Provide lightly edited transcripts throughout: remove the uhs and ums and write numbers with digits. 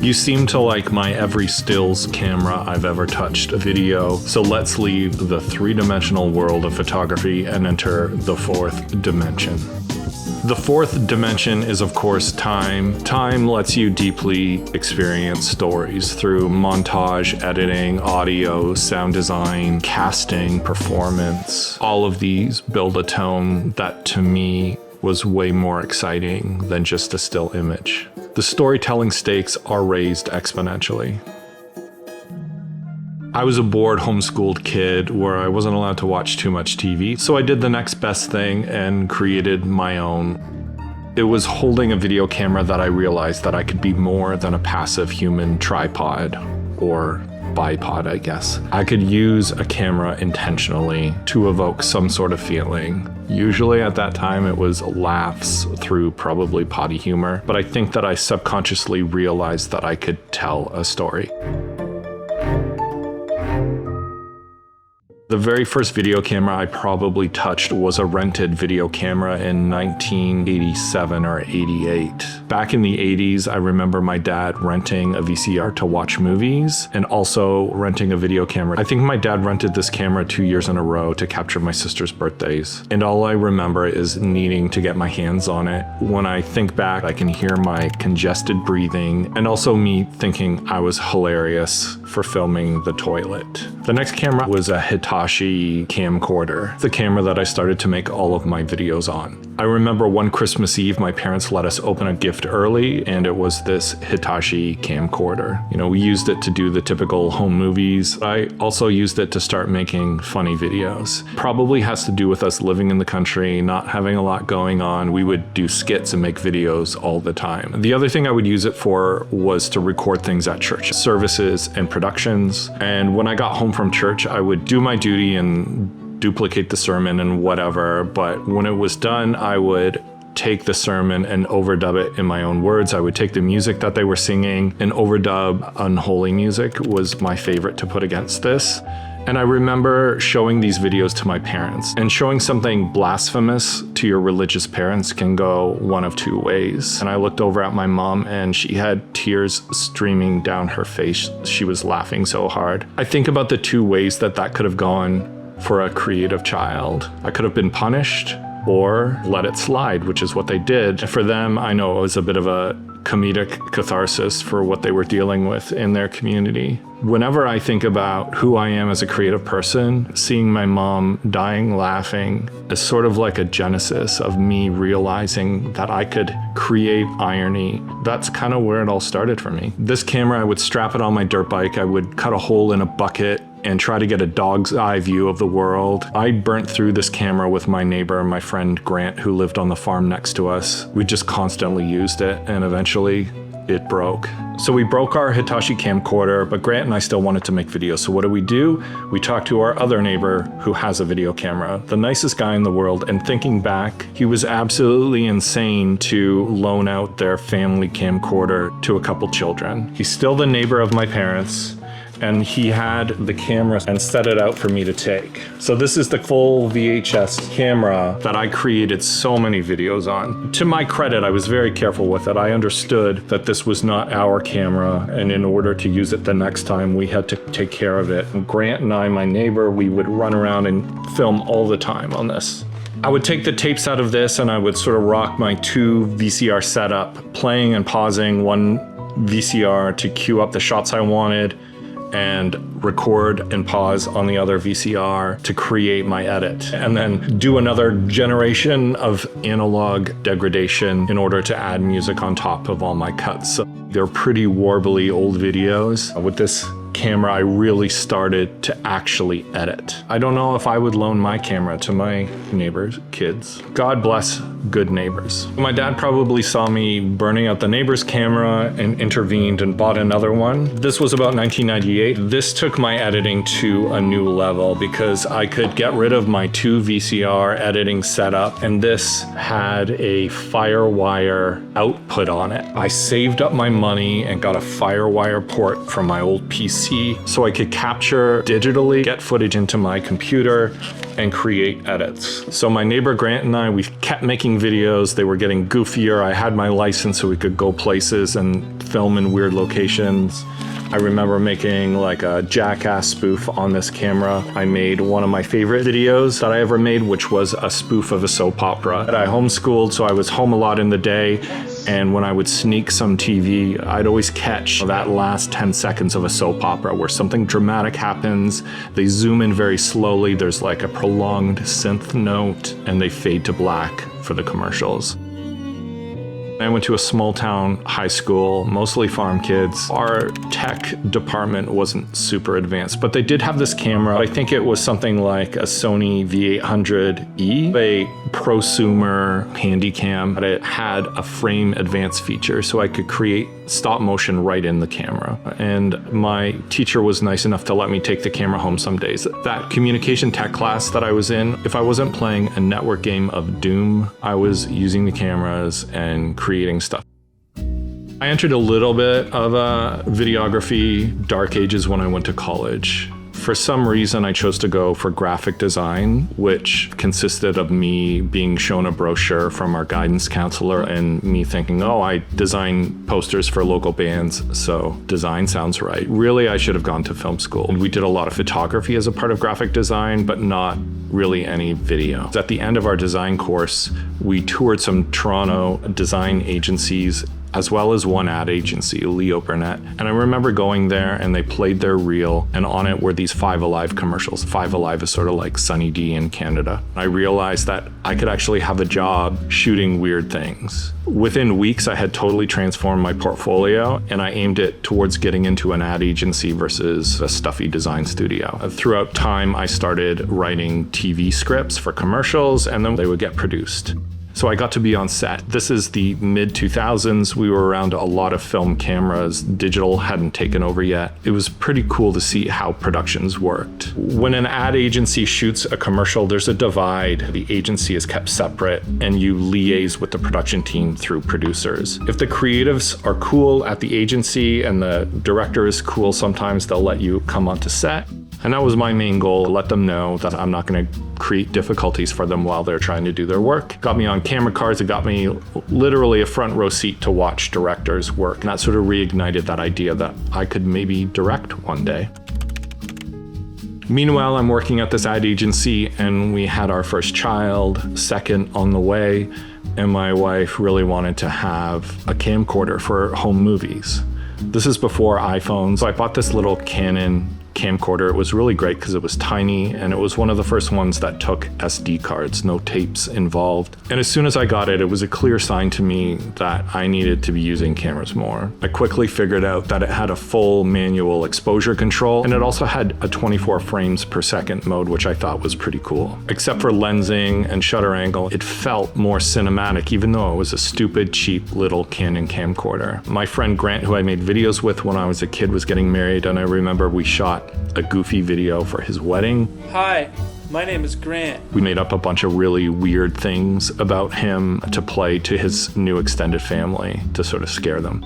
You seem to like my every stills camera I've ever touched video, so let's leave the three-dimensional world of photography and enter the fourth dimension. The fourth dimension is, of course, time. Time lets you deeply experience stories through montage, editing, audio, sound design, casting, performance. All of these build a tone that, to me, was way more exciting than just a still image. The storytelling stakes are raised exponentially. I was a bored, homeschooled kid where I wasn't allowed to watch too much TV, so I did the next best thing and created my own. It was holding a video camera that I realized that I could be more than a passive human tripod, or bipod, I guess. I could use a camera intentionally to evoke some sort of feeling. Usually at that time it was laughs through probably potty humor, but I think that I subconsciously realized that I could tell a story. The very first video camera I probably touched was a rented video camera in 1987 or 88. Back in the 80s, I remember my dad renting a VCR to watch movies and also renting a video camera. I think my dad rented this camera 2 years in a row to capture my sister's birthdays. And all I remember is needing to get my hands on it. When I think back, I can hear my congested breathing and also me thinking I was hilarious for filming the toilet. The next camera was a Hitachi camcorder, the camera that I started to make all of my videos on. I remember one Christmas Eve, my parents let us open a gift early, and it was this Hitachi camcorder. You know, we used it to do the typical home movies. I also used it to start making funny videos. Probably has to do with us living in the country, not having a lot going on. We would do skits and make videos all the time. The other thing I would use it for was to record things at church services and productions. And when I got home from church, I would do my duty and duplicate the sermon and whatever, but when it was done, I would take the sermon and overdub it in my own words. I would take the music that they were singing and overdub unholy music was my favorite to put against this. And I remember showing these videos to my parents, and showing something blasphemous to your religious parents can go one of two ways. And I looked over at my mom and she had tears streaming down her face. She was laughing so hard. I think about the two ways that that could have gone for a creative child. I could have been punished or let it slide, which is what they did. For them, I know it was a bit of a comedic catharsis for what they were dealing with in their community. Whenever I think about who I am as a creative person, seeing my mom dying laughing is sort of like a genesis of me realizing that I could create irony. That's kind of where it all started for me. This camera, I would strap it on my dirt bike, I would cut a hole in a bucket and try to get a dog's eye view of the world. I burnt through this camera with my neighbor, my friend Grant, who lived on the farm next to us. We just constantly used it, and eventually it broke. So we broke our Hitachi camcorder, but Grant and I still wanted to make videos. So what do? We talked to our other neighbor who has a video camera, the nicest guy in the world, and thinking back, he was absolutely insane to loan out their family camcorder to a couple children. He's still the neighbor of my parents, and he had the camera and set it out for me to take. So this is the full VHS camera that I created so many videos on. To my credit, I was very careful with it. I understood that this was not our camera, and in order to use it the next time, we had to take care of it. And Grant and I, my neighbor, we would run around and film all the time on this. I would take the tapes out of this and I would sort of rock my two VCR setup, playing and pausing one VCR to cue up the shots I wanted, and record and pause on the other VCR to create my edit, and then do another generation of analog degradation in order to add music on top of all my cuts. So they're pretty warbly old videos. With this camera, I really started to actually edit. I don't know if I would loan my camera to my neighbors' kids. God bless good neighbors. My dad probably saw me burning out the neighbor's camera and intervened and bought another one. This was about 1998. This took my editing to a new level because I could get rid of my two VCR editing setup, and this had a FireWire output on it. I saved up my money and got a FireWire port from my old PC PC so I could capture digitally, get footage into my computer, and create edits. So my neighbor Grant and I, we kept making videos. They were getting goofier. I had my license so we could go places and film in weird locations. I remember making like a Jackass spoof on this camera. I made one of my favorite videos that I ever made, which was a spoof of a soap opera. I homeschooled, so I was home a lot in the day, and when I would sneak some TV, I'd always catch that last 10 seconds of a soap opera where something dramatic happens, they zoom in very slowly, there's like a prolonged synth note, and they fade to black for the commercials. I went to a small town high school, mostly farm kids. Our tech department wasn't super advanced, but they did have this camera. I think it was something like a Sony V800E, a prosumer handycam, but it had a frame advance feature so I could create stop motion right in the camera. And my teacher was nice enough to let me take the camera home some days. That communication tech class that I was in, if I wasn't playing a network game of Doom, I was using the cameras and creating stuff. I entered a little bit of videography dark ages when I went to college. For some reason, I chose to go for graphic design, which consisted of me being shown a brochure from our guidance counselor and me thinking, oh, I design posters for local bands, so design sounds right. Really, I should have gone to film school. We did a lot of photography as a part of graphic design, but not really any video. At the end of our design course, we toured some Toronto design agencies as well as one ad agency, Leo Burnett. And I remember going there and they played their reel, and on it were these Five Alive commercials. Five Alive is sort of like Sunny D in Canada. I realized that I could actually have a job shooting weird things. Within weeks, I had totally transformed my portfolio, and I aimed it towards getting into an ad agency versus a stuffy design studio. Throughout time, I started writing TV scripts for commercials, and then they would get produced. So I got to be on set. This is the mid-2000s. We were around a lot of film cameras. Digital hadn't taken over yet. It was pretty cool to see how productions worked. When an ad agency shoots a commercial, there's a divide. The agency is kept separate, and you liaise with the production team through producers. If the creatives are cool at the agency and the director is cool, sometimes they'll let you come onto set. And that was my main goal, let them know that I'm not going to create difficulties for them while they're trying to do their work. Got me on camera cars, it got me literally a front row seat to watch directors work. And that sort of reignited that idea that I could maybe direct one day. Meanwhile, I'm working at this ad agency and we had our first child, second on the way, and my wife really wanted to have a camcorder for home movies. This is before iPhones. So I bought this little Canon camcorder. It was really great because it was tiny, and it was one of the first ones that took SD cards, no tapes involved. And as soon as I got it, it was a clear sign to me that I needed to be using cameras more. I quickly figured out that it had a full manual exposure control, and it also had a 24 frames per second mode, which I thought was pretty cool. Except for lensing and shutter angle, it felt more cinematic, even though it was a stupid, cheap little Canon camcorder. My friend Grant, who I made videos with when I was a kid, was getting married, and I remember we shot a goofy video for his wedding. Hi, my name is Grant. We made up a bunch of really weird things about him to play to his new extended family to sort of scare them.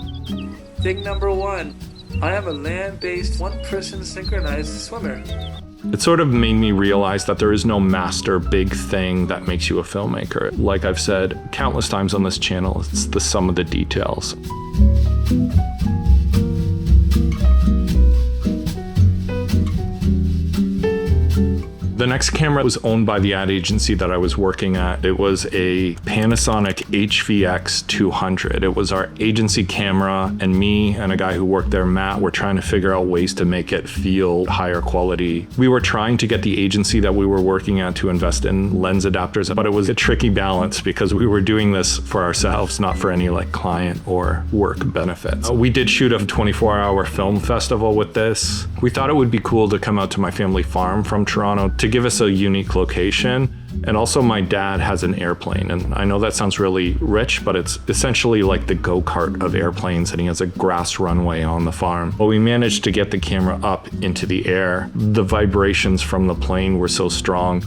Thing number one, I am a land-based one-person synchronized swimmer. It sort of made me realize that there is no master big thing that makes you a filmmaker. Like I've said countless times on this channel, it's the sum of the details. The next camera was owned by the ad agency that I was working at. It was a Panasonic HVX 200. It was our agency camera, and me and a guy who worked there, Matt, were trying to figure out ways to make it feel higher quality. We were trying to get the agency that we were working at to invest in lens adapters, but it was a tricky balance because we were doing this for ourselves, not for any like client or work benefits. We did shoot a 24-hour film festival with this. We thought it would be cool to come out to my family farm from Toronto to give us a unique location. And also my dad has an airplane, and I know that sounds really rich, but it's essentially like the go-kart of airplanes, and he has a grass runway on the farm. Well, we managed to get the camera up into the air. The vibrations from the plane were so strong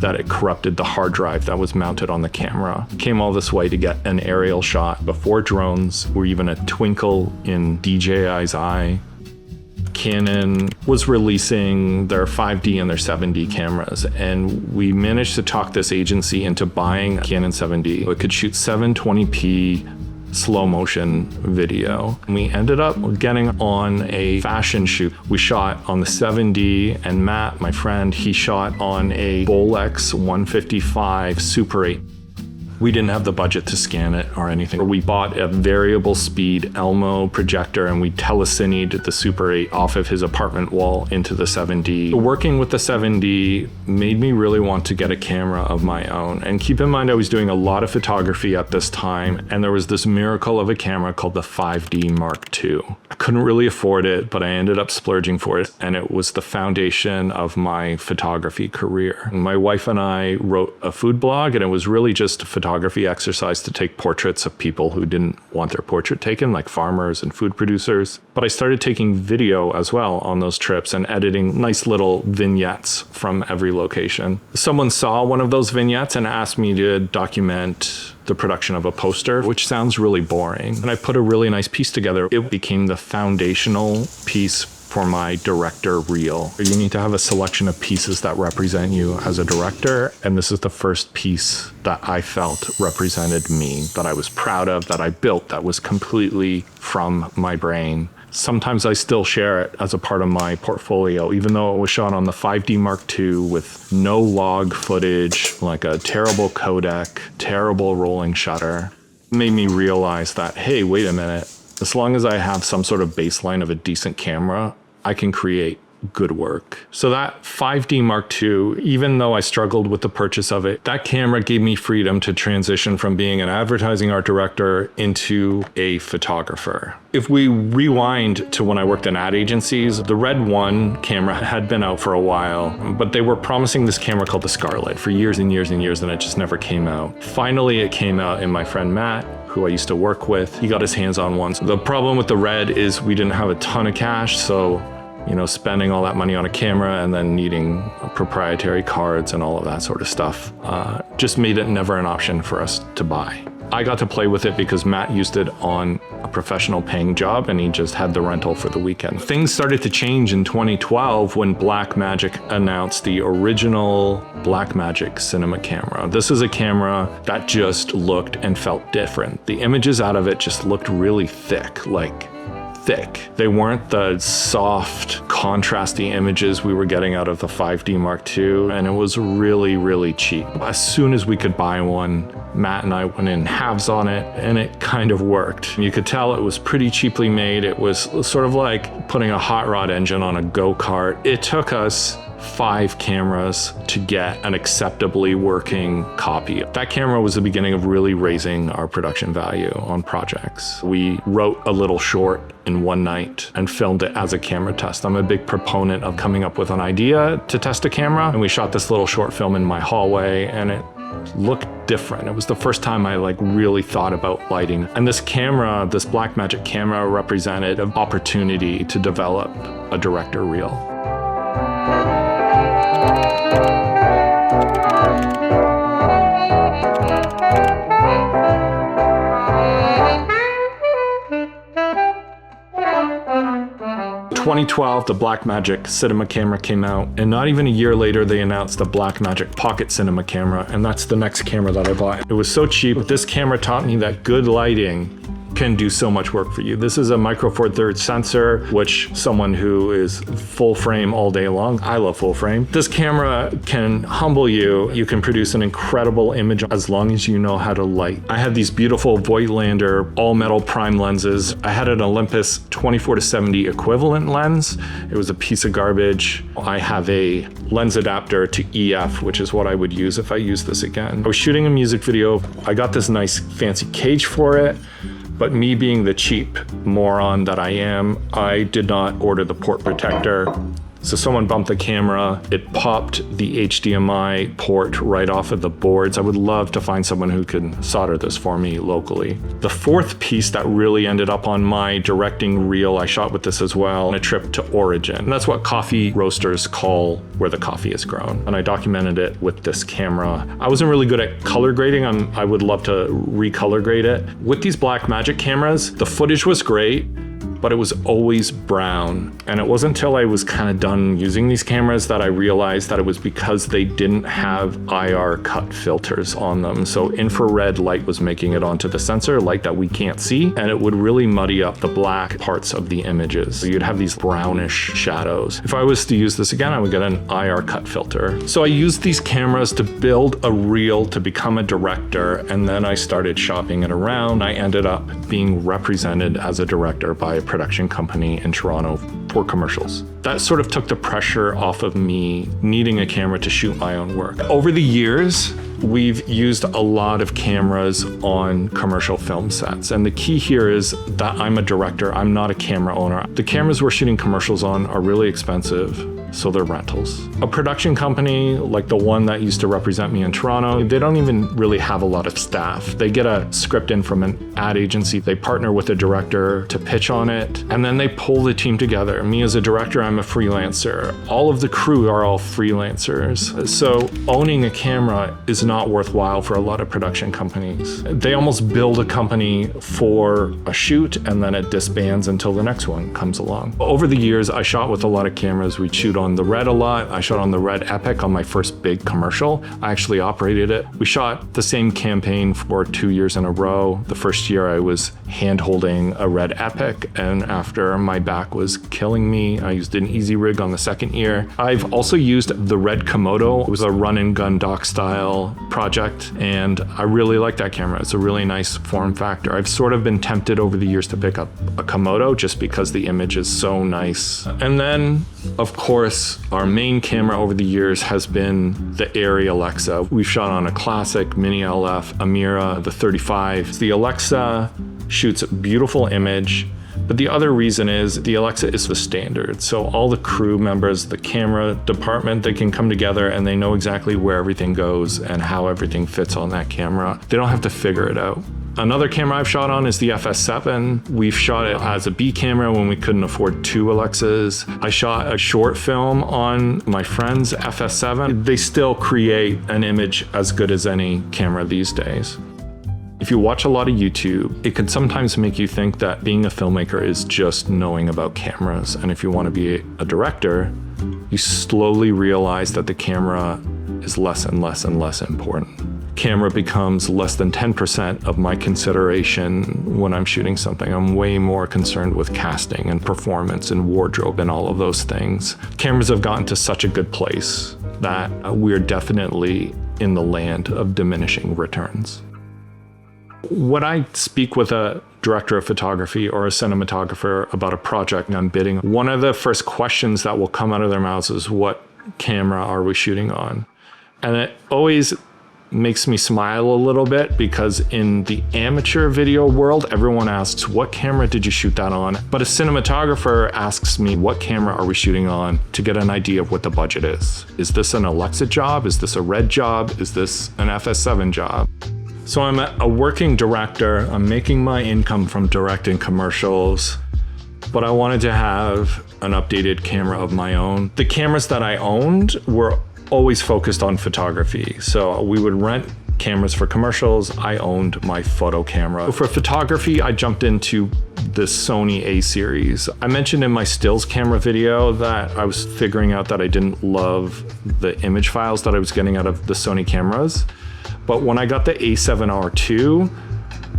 that it corrupted the hard drive that was mounted on the camera. Came all this way to get an aerial shot before drones were even a twinkle in DJI's eye. Canon was releasing their 5D and their 7D cameras, and we managed to talk this agency into buying a Canon 7D. It could shoot 720p slow motion video. And we ended up getting on a fashion shoot. We shot on the 7D, and Matt, my friend, he shot on a Bolex 155 Super 8. We didn't have the budget to scan it or anything. We bought a variable speed Elmo projector and we telecinied the Super 8 off of his apartment wall into the 7D. Working with the 7D made me really want to get a camera of my own. And keep in mind, I was doing a lot of photography at this time, and there was this miracle of a camera called the 5D Mark II. I couldn't really afford it, but I ended up splurging for it, and it was the foundation of my photography career. My wife and I wrote a food blog, and it was really just a photography exercise to take portraits of people who didn't want their portrait taken, like farmers and food producers. But I started taking video as well on those trips and editing nice little vignettes from every location. Someone saw one of those vignettes and asked me to document the production of a poster, which sounds really boring. And I put a really nice piece together. It became the foundational piece for my director reel. You need to have a selection of pieces that represent you as a director, and this is the first piece that I felt represented me, that I was proud of, that I built, that was completely from my brain. Sometimes I still share it as a part of my portfolio, even though it was shot on the 5D Mark II with no log footage, like a terrible codec, terrible rolling shutter. It made me realize that, hey, wait a minute, as long as I have some sort of baseline of a decent camera, I can create good work. So that 5D Mark II, even though I struggled with the purchase of it, that camera gave me freedom to transition from being an advertising art director into a photographer. If we rewind to when I worked in ad agencies, the Red One camera had been out for a while, but they were promising this camera called the Scarlett for years and years and years, and it just never came out. Finally, it came out, and my friend Matt, who I used to work with, he got his hands on one. So the problem with the Red is we didn't have a ton of cash, so spending all that money on a camera and then needing proprietary cards and all of that sort of stuff just made it never an option for us to buy. I got to play with it because Matt used it on a professional paying job, and he just had the rental for the weekend. Things started to change in 2012 when Blackmagic announced the original Blackmagic cinema camera. This is a camera that just looked and felt different. The images out of it just looked really thick, like thick. They weren't the soft, contrasty images we were getting out of the 5D Mark II, and it was really, really cheap. As soon as we could buy one, Matt and I went in halves on it, and it kind of worked. You could tell it was pretty cheaply made. It was sort of like putting a hot rod engine on a go-kart. It took us 5 cameras to get an acceptably working copy. That camera was the beginning of really raising our production value on projects. We wrote a little short in one night and filmed it as a camera test. I'm a big proponent of coming up with an idea to test a camera, and we shot this little short film in my hallway, and it looked different. It was the first time I really thought about lighting. And this camera, this Blackmagic camera, represented an opportunity to develop a director reel. 2012, the Blackmagic cinema camera came out, and not even a year later, they announced the Blackmagic Pocket cinema camera, and that's the next camera that I bought. It was so cheap. This camera taught me that good lighting can do so much work for you. This is a Micro Four Thirds sensor, which someone who is full frame all day long, I love full frame. This camera can humble you. You can produce an incredible image as long as you know how to light. I had these beautiful Voigtlander all metal prime lenses. I had an Olympus 24-70 equivalent lens. It was a piece of garbage. I have a lens adapter to EF, which is what I would use if I used this again. I was shooting a music video. I got this nice fancy cage for it. But me being the cheap moron that I am, I did not order the port protector. So someone bumped the camera, it popped the HDMI port right off of the boards. I would love to find someone who could solder this for me locally. The fourth piece that really ended up on my directing reel, I shot with this as well, on a trip to Origin. And that's what coffee roasters call where the coffee is grown. And I documented it with this camera. I wasn't really good at color grading. I would love to recolor grade it. With these Blackmagic cameras, the footage was great, but it was always brown. And it wasn't until I was kind of done using these cameras that I realized that it was because they didn't have IR cut filters on them. So infrared light was making it onto the sensor, light that we can't see, and it would really muddy up the black parts of the images. So you'd have these brownish shadows. If I was to use this again, I would get an IR cut filter. So I used these cameras to build a reel to become a director, and then I started shopping it around. I ended up being represented as a director by a production company in Toronto for commercials. That sort of took the pressure off of me needing a camera to shoot my own work. Over the years, we've used a lot of cameras on commercial film sets. And the key here is that I'm a director, I'm not a camera owner. The cameras we're shooting commercials on are really expensive, so they're rentals. A production company like the one that used to represent me in Toronto, they don't even really have a lot of staff. They get a script in from an ad agency, they partner with a director to pitch on it, and then they pull the team together. Me as a director, I'm a freelancer. All of the crew are all freelancers. So owning a camera is not worthwhile for a lot of production companies. They almost build a company for a shoot and then it disbands until the next one comes along. Over the years, I shot with a lot of cameras. We'd shoot on the Red a lot. I shot on the Red Epic on my first big commercial. I actually operated it. We shot the same campaign for 2 years in a row. The first year I was hand-holding a Red Epic, and after my back was killing me, I used an easy rig on the second year. I've also used the Red Komodo. It was a run-and-gun dock style project, and I really like that camera. It's a really nice form factor. I've sort of been tempted over the years to pick up a Komodo just because the image is so nice. And then, of course, our main camera over the years has been the Arri Alexa. We've shot on a classic Mini LF, Amira, the 35. The Alexa shoots a beautiful image, but the other reason is the Alexa is the standard. So all the crew members, the camera department, they can come together and they know exactly where everything goes and how everything fits on that camera. They don't have to figure it out. Another camera I've shot on is the FS7. We've shot it as a B camera when we couldn't afford 2 Alexas. I shot a short film on my friend's FS7. They still create an image as good as any camera these days. If you watch a lot of YouTube, it can sometimes make you think that being a filmmaker is just knowing about cameras. And if you want to be a director, you slowly realize that the camera is less and less and less important. Camera becomes less than 10% of my consideration when I'm shooting something. I'm way more concerned with casting and performance and wardrobe and all of those things. Cameras have gotten to such a good place that we're definitely in the land of diminishing returns. When I speak with a director of photography or a cinematographer about a project I'm bidding, one of the first questions that will come out of their mouths is, what camera are we shooting on? And it always makes me smile a little bit, because in the amateur video world, everyone asks, what camera did you shoot that on? But a cinematographer asks me, what camera are we shooting on, to get an idea of what the budget is. Is this an Alexa job? Is this a Red job? Is this an FS7 job? So I'm a working director. I'm making my income from directing commercials, but I wanted to have an updated camera of my own. The cameras that I owned were always focused on photography. So we would rent cameras for commercials. I owned my photo camera. For photography, I jumped into the Sony A series. I mentioned in my stills camera video that I was figuring out that I didn't love the image files that I was getting out of the Sony cameras. But when I got the A7R2,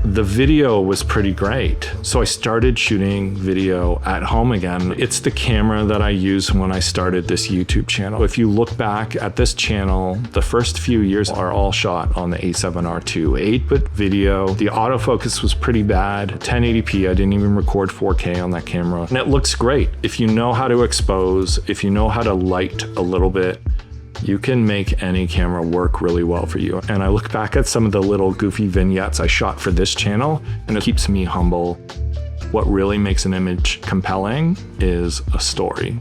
the video was pretty great. So I started shooting video at home again. It's the camera that I used when I started this YouTube channel. If you look back at this channel, the first few years are all shot on the A7R2. 8-bit video. The autofocus was pretty bad. 1080p, I didn't even record 4K on that camera. And it looks great. If you know how to expose, if you know how to light a little bit, you can make any camera work really well for you. And I look back at some of the little goofy vignettes I shot for this channel, and it keeps me humble. What really makes an image compelling is a story.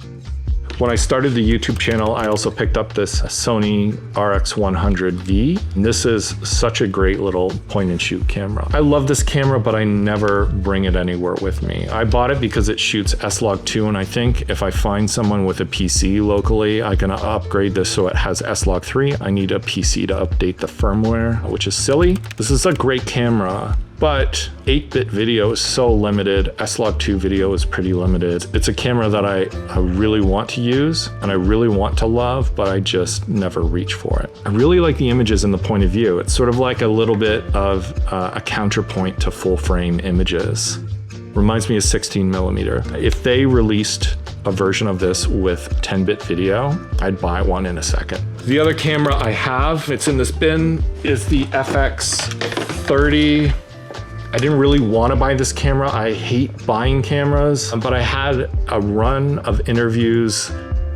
When I started the YouTube channel, I also picked up this Sony RX100V. This is such a great little point and shoot camera. I love this camera, but I never bring it anywhere with me. I bought it because it shoots S-Log2, and I think if I find someone with a PC locally, I can upgrade this so it has S-Log3. I need a PC to update the firmware, which is silly. This is a great camera, But 8-bit video is so limited. S-Log2 video is pretty limited. It's a camera that I really want to use and I really want to love, but I just never reach for it. I really like the images in the point of view. It's sort of like a little bit of a counterpoint to full frame images. Reminds me of 16mm. If they released a version of this with 10-bit video, I'd buy one in a second. The other camera I have, it's in this bin, is the FX30. I didn't really want to buy this camera. I hate buying cameras, but I had a run of interviews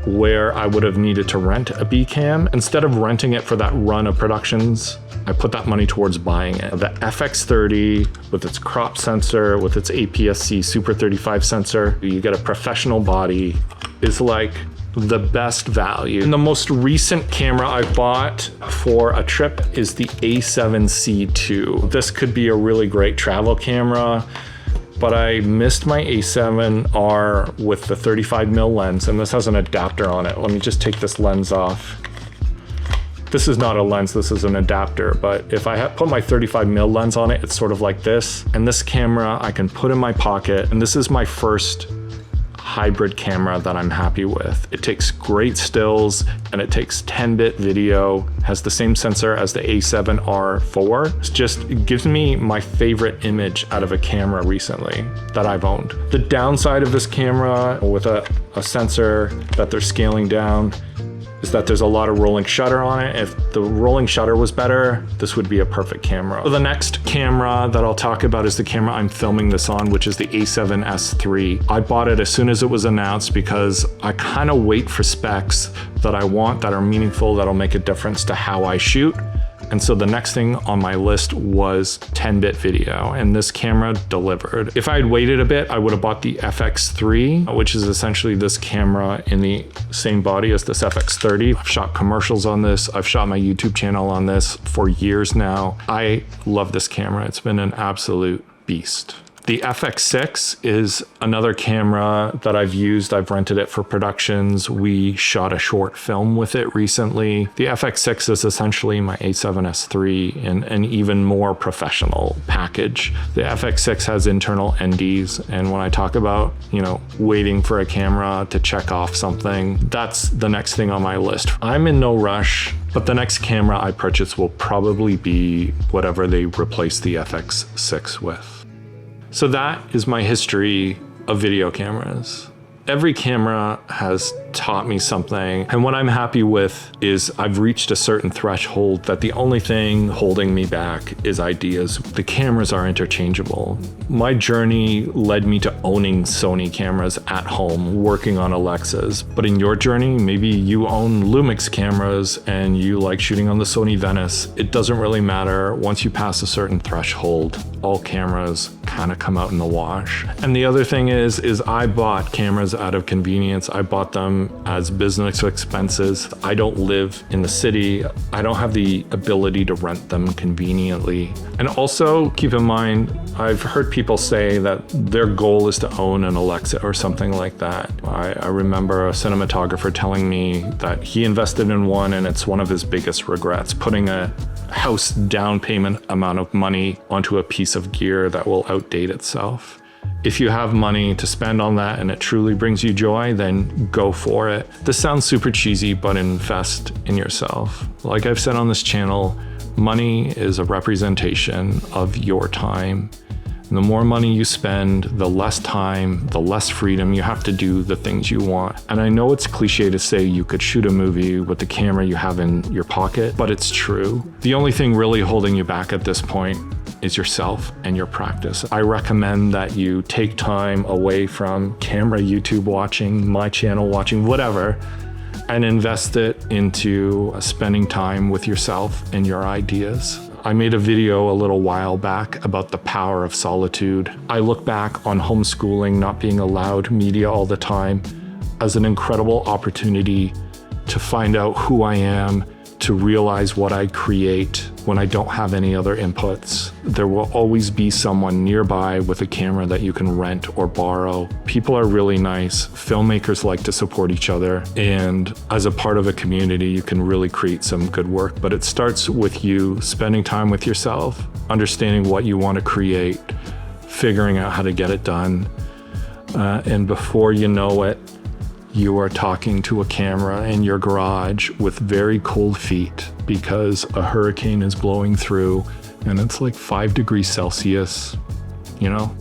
where I would have needed to rent a B cam. Instead of renting it for that run of productions, I put that money towards buying it. The FX30 with its crop sensor, with its APS-C Super 35 sensor, you get a professional body, is like the best value. And the most recent camera I bought for a trip is the A7C II. This could be a really great travel camera, but I missed my A7R with the 35mm lens, and this has an adapter on it. Let me just take this lens off. This is not a lens, this is an adapter, but if I put my 35mm lens on it, it's sort of like this. And this camera I can put in my pocket, and this is my first hybrid camera that I'm happy with. It takes great stills and it takes 10-bit video, has the same sensor as the A7R4. It gives me my favorite image out of a camera recently that I've owned. The downside of this camera with a sensor that they're scaling down is that there's a lot of rolling shutter on it. If the rolling shutter was better, this would be a perfect camera. So the next camera that I'll talk about is the camera I'm filming this on, which is the A7S III. I bought it as soon as it was announced because I kind of wait for specs that I want, that are meaningful, that'll make a difference to how I shoot. And so the next thing on my list was 10-bit video, and this camera delivered. If I had waited a bit, I would have bought the FX3, which is essentially this camera in the same body as this FX30. I've shot commercials on this. I've shot my YouTube channel on this for years now. I love this camera. It's been an absolute beast. The FX6 is another camera that I've used. I've rented it for productions. We shot a short film with it recently. The FX6 is essentially my A7S III in an even more professional package. The FX6 has internal NDs, and when I talk about, waiting for a camera to check off something, that's the next thing on my list. I'm in no rush, but the next camera I purchase will probably be whatever they replace the FX6 with. So that is my history of video cameras. Every camera has taught me something, and what I'm happy with is I've reached a certain threshold that the only thing holding me back is ideas. The cameras are interchangeable. My journey led me to owning Sony cameras at home, working on Alexas. But in your journey, maybe you own Lumix cameras and you like shooting on the Sony Venice. It doesn't really matter. Once you pass a certain threshold, all cameras kind of come out in the wash. And the other thing is I bought cameras out of convenience. I bought them as business expenses. I don't live in the city. I don't have the ability to rent them conveniently. And also keep in mind, I've heard people say that their goal is to own an Alexa or something like that. I remember a cinematographer telling me that he invested in one and it's one of his biggest regrets, putting a house down payment amount of money onto a piece of gear that will outdate itself. If you have money to spend on that and it truly brings you joy, then go for it. This sounds super cheesy, but invest in yourself. Like I've said on this channel, money is a representation of your time. And the more money you spend, the less time, the less freedom you have to do the things you want. And I know it's cliche to say you could shoot a movie with the camera you have in your pocket, but it's true. The only thing really holding you back at this point is yourself and your practice. I recommend that you take time away from camera, YouTube watching, my channel watching, whatever, and invest it into spending time with yourself and your ideas. I made a video a little while back about the power of solitude. I look back on homeschooling, not being allowed media all the time, as an incredible opportunity to find out who I am, to realize what I create when I don't have any other inputs. There will always be someone nearby with a camera that you can rent or borrow. People are really nice. Filmmakers like to support each other. And as a part of a community, you can really create some good work. But it starts with you spending time with yourself, understanding what you want to create, figuring out how to get it done. And before you know it, you are talking to a camera in your garage with very cold feet because a hurricane is blowing through and it's like 5 degrees Celsius, you know?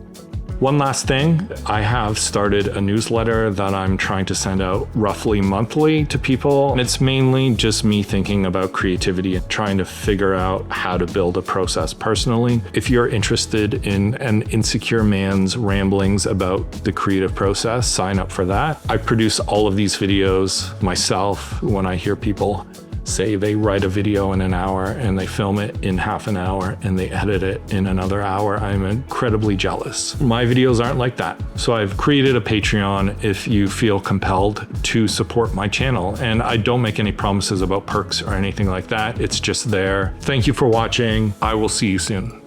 One last thing, I have started a newsletter that I'm trying to send out roughly monthly to people. And it's mainly just me thinking about creativity and trying to figure out how to build a process personally. If you're interested in an insecure man's ramblings about the creative process, sign up for that. I produce all of these videos myself. When I hear people say they write a video in an hour and they film it in half an hour and they edit it in another hour, I'm incredibly jealous. My videos aren't like that. So I've created a Patreon if you feel compelled to support my channel. And I don't make any promises about perks or anything like that. It's just there. Thank you for watching. I will see you soon.